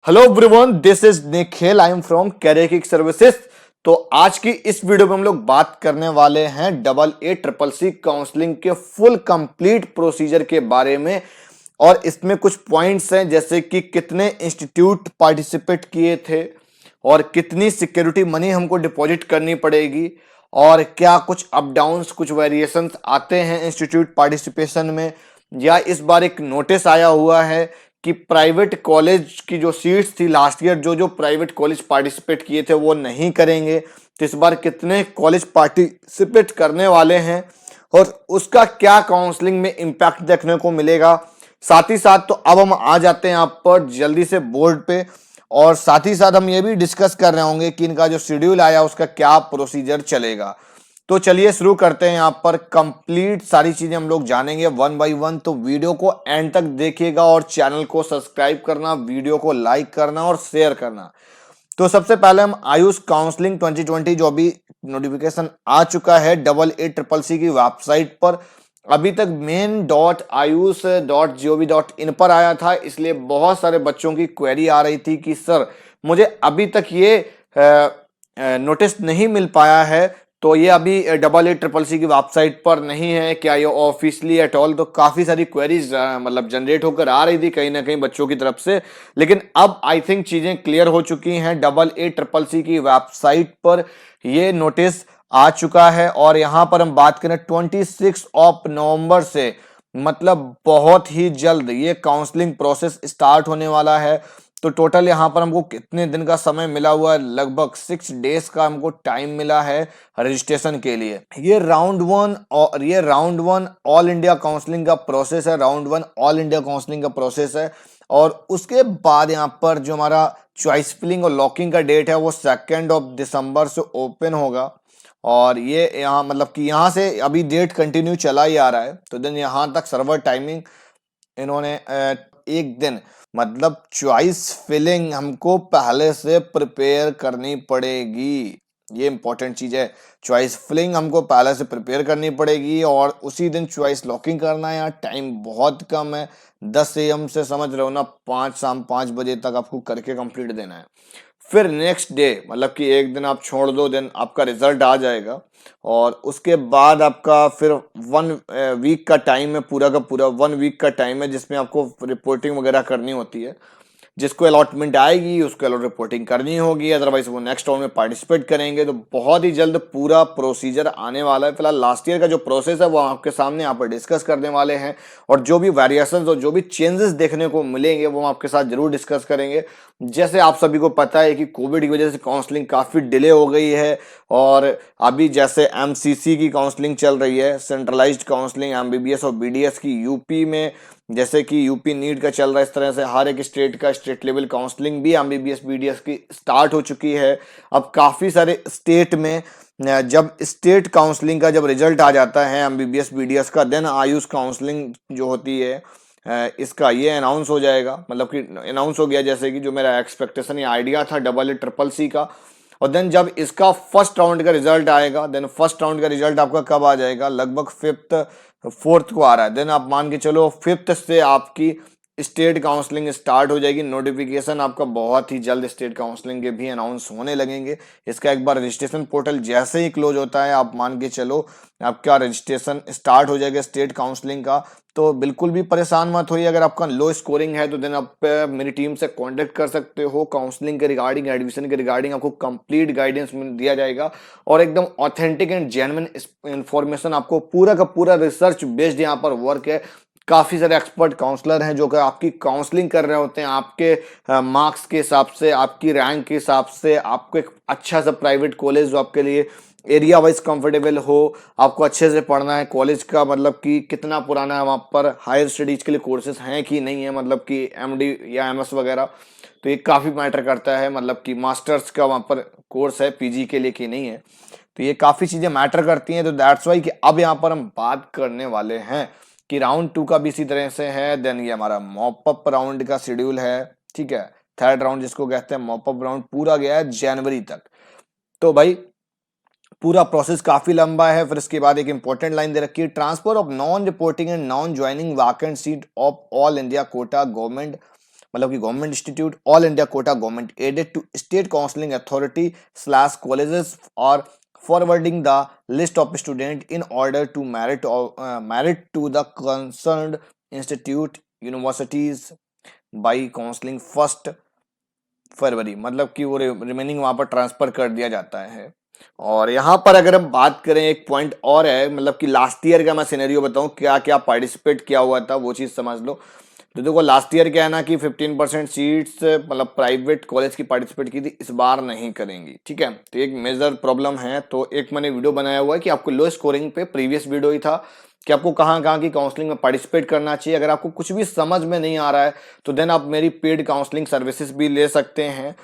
Hello everyone, this is Nikhil. I am from career kick services. तो आज की इस वीडियो में हम लोग बात करने वाले हैं double A triple C counselling के फुल कंप्लीट प्रोसीजर के बारे में। और इसमें कुछ पॉइंट्स हैं, जैसे कि कितने इंस्टीट्यूट पार्टिसिपेट किए थे और कितनी सिक्योरिटी मनी हमको डिपॉजिट करनी पड़ेगी और क्या कुछ अप डाउन्स, कुछ वेरिएशंस आते हैं इंस्टीट्यूट पार्टिसिपेशन में, या इस बार एक नोटिस आया हुआ है कि प्राइवेट कॉलेज की जो सीट्स थी लास्ट ईयर, जो प्राइवेट कॉलेज पार्टिसिपेट किए थे वो नहीं करेंगे। तो इस बार कितने कॉलेज पार्टिसिपेट करने वाले हैं और उसका क्या काउंसलिंग में इम्पैक्ट देखने को मिलेगा। साथ ही साथ तो अब हम आ जाते हैं यहाँ पर जल्दी से बोर्ड पे, और साथ ही साथ हम ये भी डिस्कस कर रहे होंगे कि इनका जो शेड्यूल आया उसका क्या प्रोसीजर चलेगा। तो चलिए शुरू करते हैं। यहाँ पर कंप्लीट सारी चीजें हम लोग जानेंगे वन बाय वन, तो वीडियो को एंड तक देखिएगा और चैनल को सब्सक्राइब करना, वीडियो को लाइक करना और शेयर करना। तो सबसे पहले हम आयुष काउंसलिंग 2020 जो अभी नोटिफिकेशन आ चुका है डबल ए ट्रिपल सी की वेबसाइट पर, अभी तक main.ayush.gov.in पर आया था, इसलिए बहुत सारे बच्चों की क्वेरी आ रही थी कि सर मुझे अभी तक ये नोटिस नहीं मिल पाया है, तो ये अभी डबल ए ट्रिपल सी की वेबसाइट पर नहीं है, क्या ये ऑफिशियली एट ऑल। तो काफी सारी क्वेरीज मतलब जनरेट होकर आ रही थी कहीं ना कहीं बच्चों की तरफ से, लेकिन अब आई थिंक चीजें क्लियर हो चुकी हैं। डबल ए ट्रिपल सी की वेबसाइट पर ये नोटिस आ चुका है और यहां पर हम बात करें 26 ऑफ नवंबर से, मतलब बहुत ही जल्द ये काउंसलिंग प्रोसेस स्टार्ट होने वाला है। तो टोटल यहाँ पर हमको कितने दिन का समय मिला हुआ है, लगभग 6 डेज का हमको टाइम मिला है रजिस्ट्रेशन के लिए। ये round one all India counselling का प्रोसेस है, round one all India counselling का प्रोसेस है। और उसके बाद यहाँ पर जो हमारा चॉइस फिलिंग और लॉकिंग का डेट है वो 2 दिसंबर से ओपन होगा। और ये यहाँ मतलब कि यहाँ से अभी डेट कंटिन्यू चला ही आ रहा है, तो देन यहाँ तक सर्वर टाइमिंग इन्होंने एक दिन, मतलब चॉइस फिलिंग हमको पहले से प्रिपेयर करनी पड़ेगी। ये इंपॉर्टेंट चीज है, चॉइस फिलिंग हमको पहले से प्रिपेयर करनी पड़ेगी और उसी दिन चॉइस लॉकिंग करना है। यहाँ टाइम बहुत कम है, 10 AM से समझ रहे हो ना, शाम 5 बजे तक आपको करके कंप्लीट देना है। फिर नेक्स्ट डे, मतलब कि एक दिन आप छोड़ दो, दिन आपका रिजल्ट आ जाएगा और उसके बाद आपका फिर 1 वीक का टाइम है, पूरा का पूरा 1 वीक का टाइम है जिसमें आपको रिपोर्टिंग वगैरह करनी होती है। जिसको अलॉटमेंट आएगी उसको अलॉट रिपोर्टिंग करनी होगी, अदरवाइज वो नेक्स्ट राउंड में पार्टिसिपेट करेंगे। तो बहुत ही जल्द पूरा प्रोसीजर आने वाला है। फिलहाल लास्ट ईयर का जो प्रोसेस है वो आपके सामने यहाँ पर डिस्कस करने वाले हैं, और जो भी वेरिएशंस और जो भी चेंजेस देखने को मिलेंगे वो हम आपके साथ जरूर डिस्कस करेंगे। जैसे आप सभी को पता है कि कोविड की वजह से काउंसलिंग काफी डिले हो गई है, और अभी जैसे एमसीसी की काउंसलिंग चल रही है, सेंट्रलाइज्ड काउंसलिंग एमबीबीएस और बीडीएस की यूपी में, जैसे कि यूपी नीट का चल रहा है, इस तरह से हर एक स्टेट का स्टेट लेवल काउंसलिंग भी एमबीबीएस बीडीएस की स्टार्ट हो चुकी है। अब काफी सारे स्टेट में जब स्टेट काउंसलिंग का जब रिजल्ट आ जाता है एमबीबीएस बीडीएस का, देन आयुष काउंसलिंग जो होती है इसका ये अनाउंस हो जाएगा, मतलब कि अनाउंस हो गया, जैसे कि जो मेरा एक्सपेक्टेशन या आइडिया था डबल ए ट्रिपल सी का। और देन जब इसका फर्स्ट राउंड का रिजल्ट आएगा, देन फर्स्ट राउंड का रिजल्ट आपका कब आ जाएगा, लगभग 4th को आ रहा है। देन आप मान के चलो 5th से आपकी स्टेट काउंसलिंग स्टार्ट हो जाएगी। नोटिफिकेशन आपका बहुत ही जल्द स्टेट काउंसलिंग के भी अनाउंस होने लगेंगे। इसका एक बार रजिस्ट्रेशन पोर्टल जैसे ही क्लोज होता है, आप मान के चलो आपका रजिस्ट्रेशन स्टार्ट हो जाएगा स्टेट काउंसलिंग का। तो बिल्कुल भी परेशान मत होइए, अगर आपका लो स्कोरिंग है तो देन आप मेरी टीम से कांटेक्ट कर सकते हो। काउंसलिंग के रिगार्डिंग, एडमिशन के रिगार्डिंग आपको कंप्लीट गाइडेंस दिया जाएगा और एकदम ऑथेंटिक एंड जेन्युइन इंफॉर्मेशन, आपको पूरा का पूरा रिसर्च बेस्ड यहाँ पर वर्क है। काफी सारे एक्सपर्ट काउंसलर हैं जो कि आपकी काउंसलिंग कर रहे होते हैं, आपके मार्क्स के हिसाब से, आपकी रैंक के हिसाब से, आपको एक अच्छा सा प्राइवेट कॉलेज जो आपके लिए एरिया वाइज कंफर्टेबल हो, आपको अच्छे से पढ़ना है, कॉलेज का मतलब कि कितना पुराना है, वहाँ पर हायर स्टडीज के लिए कोर्सेज हैं कि नहीं है, मतलब कि एमडी या एमएस वगैरह। तो ये काफ़ी मैटर करता है, मतलब कि मास्टर्स का वहाँ पर कोर्स है पीजी के लिए कि नहीं है। तो ये काफ़ी चीज़ें मैटर करती हैं। तो दैट्स वाई कि अब यहाँ पर हम बात करने वाले हैं कि राउंड 2 का भी इसी तरह से है। देन ये हमारा मॉपअप राउंड का शेड्यूल है, ठीक है। थर्ड राउंड जिसको कहते हैं मॉपअप राउंड, पूरा गया है जनवरी तक। तो भाई पूरा प्रोसेस काफी लंबा है। फिर इसके बाद एक इंपॉर्टेंट लाइन दे रखी है, transfer of non reporting and non joining vacant seat of all India quota government, मतलब कि government institute all India quota government aided to state counselling authority slash colleges और forwarding the list of student in order to merit to the concerned institute universities by counseling 1 फरवरी, मतलब कि वो remaining वहां पर transfer कर दिया जाता है। और यहाँ पर अगर हम बात करें एक पॉइंट और है, मतलब कि लास्ट ईयर का मैं सिनेरियो बताऊं क्या क्या पार्टिसिपेट किया हुआ था वो चीज समझ लो। तो देखो लास्ट ईयर क्या है ना कि 15% सीट्स मतलब प्राइवेट कॉलेज की पार्टिसिपेट की थी, इस बार नहीं करेंगी, ठीक है। तो एक मेजर प्रॉब्लम है। तो एक मैंने वीडियो बनाया हुआ है कि आपको लो स्कोरिंग पे, प्रीवियस वीडियो ही था कि आपको कहाँ कहाँ की काउंसलिंग में पार्टिसिपेट करना चाहिए। अगर आपको कुछ भी समझ में नहीं आ रहा है तो देन आप मेरी पेड काउंसलिंग सर्विसेज भी ले सकते हैं।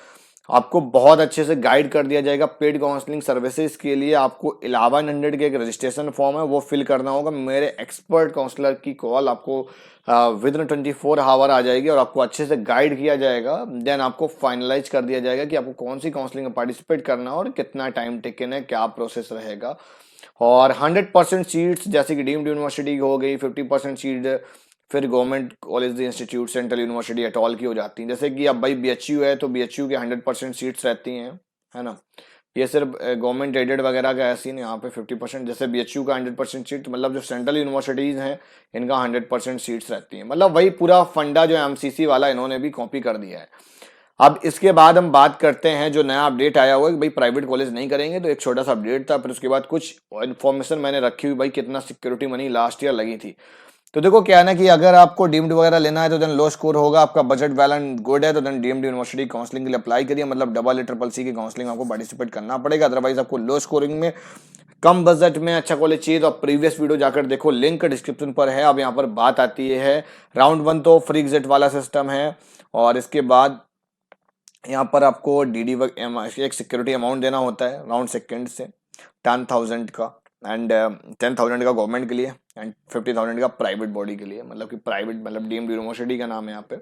आपको बहुत अच्छे से गाइड कर दिया जाएगा। पेड काउंसलिंग सर्विसेज के लिए आपको 1100 के एक रजिस्ट्रेशन फॉर्म है वो फिल करना होगा। मेरे एक्सपर्ट काउंसलर की कॉल आपको विद इन 24 आवर आ जाएगी और आपको अच्छे से गाइड किया जाएगा। देन आपको फाइनलाइज कर दिया जाएगा कि आपको कौन सी काउंसलिंग में पार्टिसिपेट करना है और कितना टाइम टेकन है, क्या प्रोसेस रहेगा। और 100% सीट्स जैसे कि डीम्ड यूनिवर्सिटी हो गई, 50% सीट फिर government college institute central university atoll की हो जाती हैं। जैसे कि अब भाई बीएचयू है तो बीएचयू के 100% सीट्स रहती हैं, है ना। ये सिर्फ गवर्नमेंट एडेड वगैरह का ऐसी नहीं, यहाँ पे 50%, जैसे बीएचयू का 100% सीट, मतलब जो सेंट्रल यूनिवर्सिटीज हैं इनका 100% सीट्स रहती हैं। मतलब वही पूरा फंडा जो एमसीसी वाला इन्होंने भी कॉपी कर दिया है। अब इसके बाद हम बात करते हैं जो नया अपडेट आया हुआ है कि भाई प्राइवेट कॉलेज नहीं करेंगे, तो एक छोटा सा अपडेट था। फिर उसके बाद कुछ इन्फॉर्मेशन मैंने रखी हुई भाई कितना सिक्योरिटी मनी लास्ट ईयर लगी थी। तो देखो क्या है ना कि अगर आपको डीम्ड वगैरह लेना है तो देन लो स्कोर होगा, आपका बजट वेल एंड गुड है तो देन डीम्ड यूनिवर्सिटी काउंसलिंग के लिए अप्लाई करिए। मतलब AACCC की काउंसलिंग आपको पार्टिसिपेट करना पड़ेगा। अदरवाइज आपको लो स्कोरिंग में कम बजट में अच्छा कॉलेज चाहिए तो आप प्रीवियस वीडियो जाकर देखो, लिंक डिस्क्रिप्शन पर है। अब यहाँ पर बात आती है राउंड 1 तो फ्री एग्जिट वाला सिस्टम है और इसके बाद यहाँ पर आपको डीडी एक सिक्योरिटी अमाउंट देना होता है राउंड सेकेंड से 10,000 का, एंड 10,000 का गवर्नमेंट के लिए एंड 50,000 का प्राइवेट बॉडी के लिए। मतलब कि प्राइवेट मतलब डीम्ड यूनिवर्सिटी का नाम है यहाँ पे।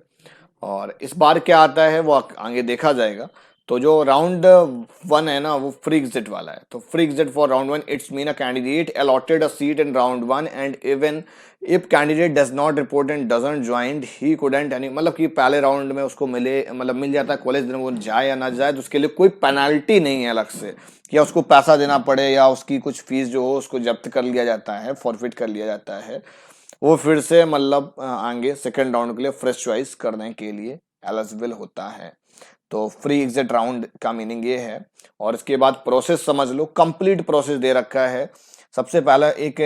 और इस बार क्या आता है वो आगे देखा जाएगा। तो जो राउंड 1 है ना वो फ्री एग्जिट वाला है। तो free exit for round 1 it's mean a candidate allotted a seat in round 1 and even if candidate does not report and doesn't join he couldn't any, मतलब कि पहले राउंड में उसको मिल जाता है कॉलेज, वो जाए या ना जाए तो उसके लिए कोई पेनल्टी नहीं है अलग से, या उसको पैसा देना पड़े या उसकी कुछ फीस जो हो उसको जब्त कर लिया जाता है, फॉरफिट कर लिया जाता है। वो फिर से मतलब आगे सेकेंड राउंड के लिए फ्रेश चॉइस करने के लिए एलिजिबल होता है। तो फ्री एग्जिट राउंड का मीनिंग ये है। और इसके बाद प्रोसेस समझ लो, कंप्लीट प्रोसेस दे रखा है। सबसे पहला एक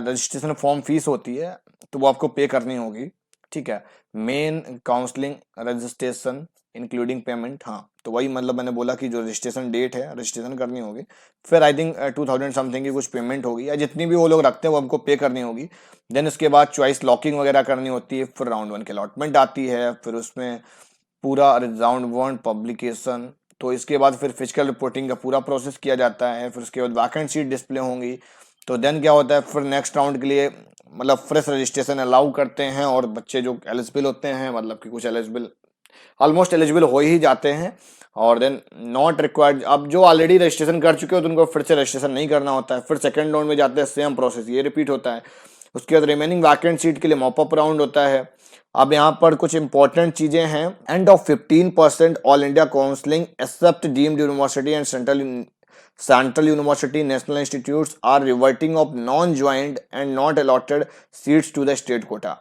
रजिस्ट्रेशन फॉर्म फीस होती है तो वो आपको पे करनी होगी, ठीक है। Main counselling registration including payment, हाँ तो वही मतलब मैंने बोला कि जो रजिस्ट्रेशन डेट है रजिस्ट्रेशन करनी होगी। फिर आई थिंक 2000 समथिंग की कुछ पेमेंट होगी या जितनी भी वो लोग रखते हैं वो हमको पे करनी होगी। देन इसके बाद चॉइस लॉकिंग वगैरह करनी होती है। फिर राउंड 1 की अलॉटमेंट आती है, फिर उसमें पूरा राउंड 1 पब्लिकेशन। तो इसके बाद फिर फिजिकल रिपोर्टिंग का पूरा प्रोसेस किया जाता है। फिर उसके बाद वैकेंट सीट डिस्प्ले होंगी। तो देन क्या होता है फिर नेक्स्ट राउंड के लिए मतलब फ्रेश रजिस्ट्रेशन अलाउ करते हैं और बच्चे जो एलिजिबल होते हैं, मतलब कि कुछ एलिजिबल ऑलमोस्ट एलिजिबल हो ही जाते हैं। और देन नॉट रिक्वायर्ड, अब जो ऑलरेडी रजिस्ट्रेशन कर चुके हो तो उनको फिर से रजिस्ट्रेशन नहीं करना होता है। फिर सेकंड राउंड में जाते हैं, सेम प्रोसेस ये रिपीट होता है। उसके बाद रिमेनिंग वैकेंट सीट के लिए मॉपअप राउंड होता है। अब यहाँ पर कुछ इंपॉर्टेंट चीजें हैं। End of 15% all India counselling except deemed university and central university national institutes are reverting of non joint and not allotted seats to the state quota.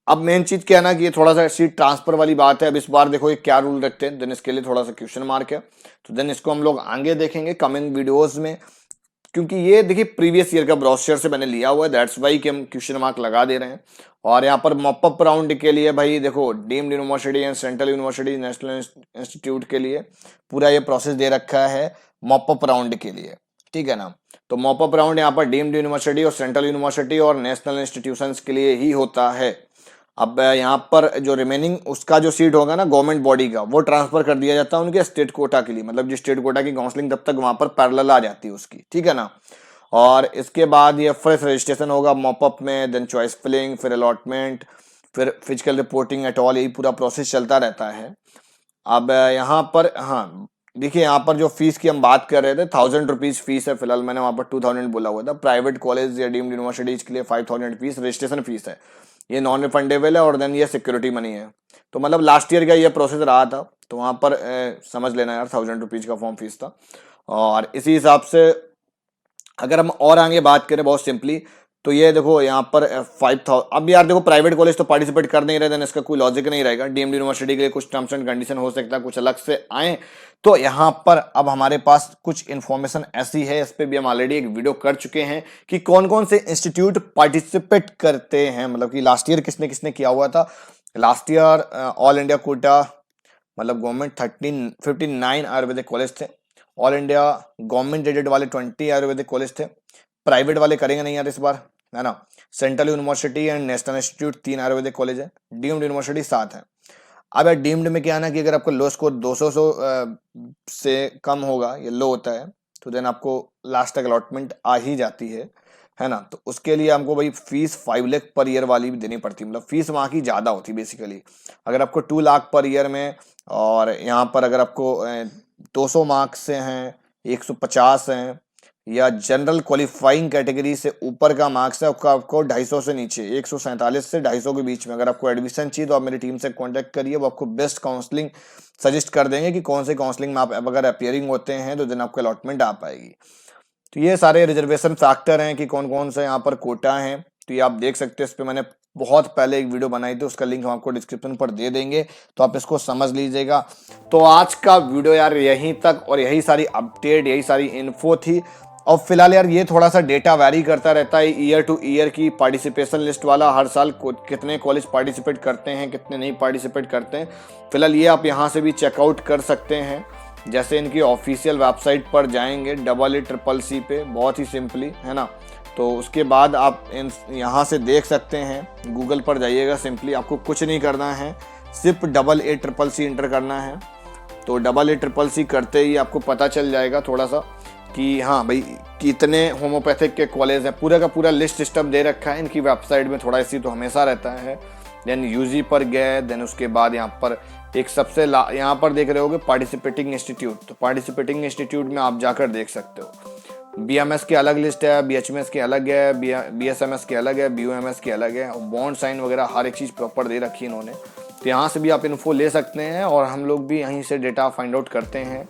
अब मेन चीज क्या है ना कि ये थोड़ा सा सीट ट्रांसफर वाली बात है। अब इस बार देखो ये क्या रूल रखते हैं, देन इसके लिए थोड़ा सा क्वेश्चन मार्क है। तो देन इसको हम लोग आगे देखेंगे कमिंग वीडियोस में, क्योंकि ये देखिए प्रीवियस ईयर का ब्रोशर से मैंने लिया हुआ है, दैट्स वाई कि हम क्वेश्चन मार्क लगा दे रहे हैं। और यहाँ पर मॉपअप राउंड के लिए भाई देखो deemed university and central university national institute के लिए पूरा ये प्रोसेस दे रखा है मॉपअप राउंड के लिए, ठीक है ना। तो मॉपअप राउंड यहाँ पर डीम्ड यूनिवर्सिटी और सेंट्रल यूनिवर्सिटी और नेशनल इंस्टीट्यूशंस के लिए ही होता है। अब यहाँ पर जो रिमेनिंग उसका जो सीट होगा ना गवर्नमेंट बॉडी का, वो ट्रांसफर कर दिया जाता है उनके स्टेट कोटा के लिए। मतलब जो स्टेट कोटा की काउंसलिंग तब तक वहां पर पैरेलल आ जाती है उसकी, ठीक है ना। और इसके बाद ये फ्रेश रजिस्ट्रेशन होगा मॉपअप में, देन चॉइस फिलिंग, फिर अलॉटमेंट, फिर फिजिकल रिपोर्टिंग एट ऑल, यही पूरा प्रोसेस चलता रहता है। अब यहाँ पर हाँ देखिए, यहाँ पर जो फीस की हम बात कर रहे थे 1000 रुपीज फीस है फिलहाल, मैंने वहां पर 2000 बोला हुआ था। प्राइवेट कॉलेज या डीम्ड यूनिवर्सिटीज के लिए 5000 फीस रजिस्ट्रेशन फीस है। ये नॉन रिफंडेबल है और देन ये सिक्योरिटी मनी है। तो मतलब लास्ट ईयर का ये प्रोसेस रहा था, तो वहाँ पर समझ लेना यार 1000 रुपीज का फॉर्म फीस था। और इसी हिसाब से अगर हम और आगे बात करें बहुत सिंपली, तो ये देखो यहाँ पर 5000। अब यार देखो प्राइवेट कॉलेज तो पार्टिसिपेट कर नहीं रहे, देन इसका कोई लॉजिक नहीं रहेगा। डीम्ड यूनिवर्सिटी के लिए कुछ टर्म्स एंड कंडीशन हो सकता है कुछ अलग से आए। तो यहाँ पर अब हमारे पास कुछ इन्फॉर्मेशन ऐसी है, इस पे भी हम ऑलरेडी एक वीडियो कर चुके हैं कि कौन कौन से इंस्टीट्यूट पार्टिसिपेट करते हैं, मतलब कि लास्ट ईयर किसने किसने किया हुआ था। Last year all India Kota मतलब गवर्नमेंट 59 आयुर्वेदिक कॉलेज थे। ऑल इंडिया गवर्नमेंट एडेड वाले 20 आयुर्वेदिक कॉलेज थे। प्राइवेट वाले करेंगे नहीं यार इस बार, है ना। Central university and national institute 3 Ayurvedic college है। डीम्ड यूनिवर्सिटी 7 है। अब यार डीम्ड में क्या है ना कि अगर आपका लो स्कोर 200 से कम होगा, ये लो होता है, तो देन आपको लास्ट तक अलॉटमेंट आ ही जाती है ना। तो उसके लिए हमको भाई फीस 5 लाख पर ईयर वाली भी देनी पड़ती है, मतलब फीस वहाँ की ज़्यादा होती है बेसिकली। अगर आपको 2 लाख पर ईयर में, और यहाँ पर अगर आपको 200 मार्क्स से हैं, 150 हैं, या जनरल क्वालिफाइंग कैटेगरी से ऊपर का मार्क्स है आपको 250 से नीचे 147 से 250 के बीच में अगर आपको एडमिशन चाहिए तो आप मेरी टीम से कांटेक्ट करिए, वो आपको बेस्ट काउंसलिंग सजेस्ट कर देंगे कि कौन से काउंसलिंग में आप अगर अपियरिंग होते हैं तो दिन आपको अलॉटमेंट आ पाएगी। तो ये सारे रिजर्वेशन फैक्टर हैं कि कौन कौन से यहाँ पर कोटा हैं, तो ये आप देख सकते हैं। इस पर मैंने बहुत पहले एक वीडियो बनाई थी, उसका लिंक हम आपको डिस्क्रिप्शन पर दे देंगे, तो आप इसको समझ लीजिएगा। तो आज का वीडियो यार यहीं तक, और यही सारी अपडेट, यही सारी इन्फो थी। और फिलहाल यार ये थोड़ा सा डेटा वैरी करता रहता है ईयर टू ईयर की पार्टिसिपेशन लिस्ट वाला, हर साल कितने कॉलेज पार्टिसिपेट करते हैं कितने नहीं पार्टिसिपेट करते हैं। फिलहाल ये आप यहाँ से भी चेकआउट कर सकते हैं, जैसे इनकी ऑफिशियल वेबसाइट पर जाएंगे AACCC पे, बहुत ही सिंपली, है ना। तो उसके बाद आप यहाँ से देख सकते हैं, गूगल पर जाइएगा, सिंपली आपको कुछ नहीं करना है, सिर्फ AACCC इंटर करना है। तो AACCC करते ही आपको पता चल जाएगा थोड़ा सा कि हाँ भाई कितने होम्योपैथिक के कॉलेज हैं, पूरा का पूरा लिस्ट सिस्टम दे रखा है इनकी वेबसाइट में, थोड़ा इसी तो हमेशा रहता है। देन यूजी पर गए, देन उसके बाद यहाँ पर एक सबसे यहाँ पर देख रहे होगे पार्टिसिपेटिंग इंस्टीट्यूट, तो पार्टिसिपेटिंग इंस्टीट्यूट में आप जाकर देख सकते हो। BMS की अलग लिस्ट है, BHMS की अलग है, BSMS की अलग है, BUMS की अलग है, और बॉन्ड साइन वगैरह हर एक चीज़ प्रॉपर दे रखी है इन्होंने। तो यहाँ से भी आप इन्फो ले सकते हैं और हम लोग भी यहीं से डेटा फाइंड आउट करते हैं।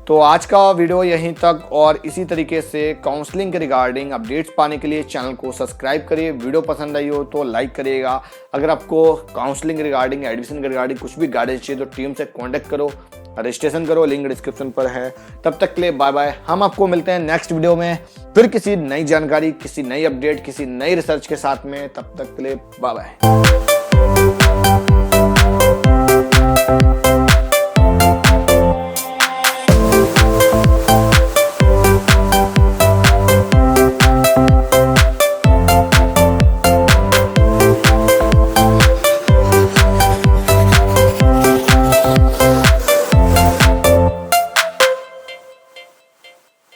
तो आज का वीडियो यहीं तक, और इसी तरीके से काउंसलिंग के रिगार्डिंग अपडेट्स पाने के लिए चैनल को सब्सक्राइब करिए। वीडियो पसंद आई हो तो लाइक करिएगा। अगर आपको काउंसलिंग रिगार्डिंग, एडमिशन के रिगार्डिंग कुछ भी गाइडेंस चाहिए तो टीम से कांटेक्ट करो, रजिस्ट्रेशन करो, लिंक डिस्क्रिप्शन पर है। तब तक के लिए बाय बाय। हम आपको मिलते हैं नेक्स्ट वीडियो में फिर किसी नई जानकारी, किसी नई अपडेट, किसी नई रिसर्च के साथ में। तब तक के लिए बाय बाय।